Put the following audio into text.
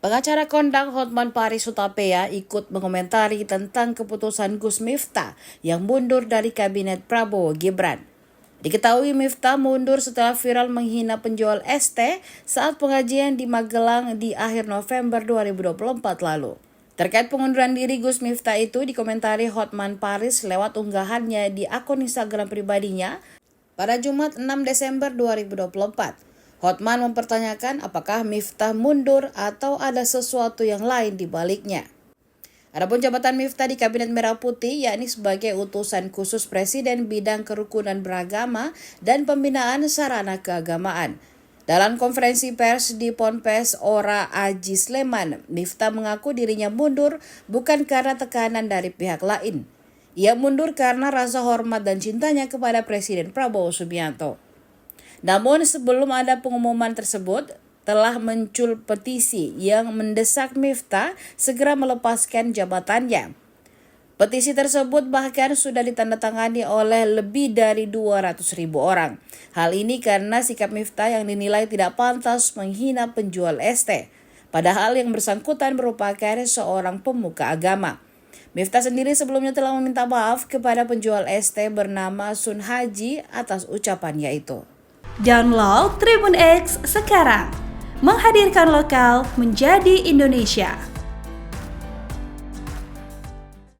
Pengacara kondang Hotman Paris Hutapea ikut mengomentari tentang keputusan Gus Miftah yang mundur dari kabinet Prabowo Gibran. Diketahui Miftah mundur setelah viral menghina penjual ST saat pengajian di Magelang di akhir November 2024 lalu. Terkait pengunduran diri Gus Miftah itu dikomentari Hotman Paris lewat unggahannya di akun Instagram pribadinya pada Jumat 6 Desember 2024. Hotman mempertanyakan apakah Miftah mundur atau ada sesuatu yang lain di baliknya. Adapun jabatan Miftah di Kabinet Merah Putih yakni sebagai utusan khusus Presiden bidang kerukunan beragama dan pembinaan sarana keagamaan. Dalam konferensi pers di Ponpes Ora Aji Sleman, Miftah mengaku dirinya mundur bukan karena tekanan dari pihak lain. Ia mundur karena rasa hormat dan cintanya kepada Presiden Prabowo Subianto. Namun sebelum ada pengumuman tersebut, telah muncul petisi yang mendesak Miftah segera melepaskan jabatannya. Petisi tersebut bahkan sudah ditandatangani oleh lebih dari 200.000 orang. Hal ini karena sikap Miftah yang dinilai tidak pantas menghina penjual ST, padahal yang bersangkutan merupakan seorang pemuka agama. Miftah sendiri sebelumnya telah meminta maaf kepada penjual ST bernama Sun Haji atas ucapannya itu. Download Tribun X sekarang, menghadirkan lokal menjadi Indonesia.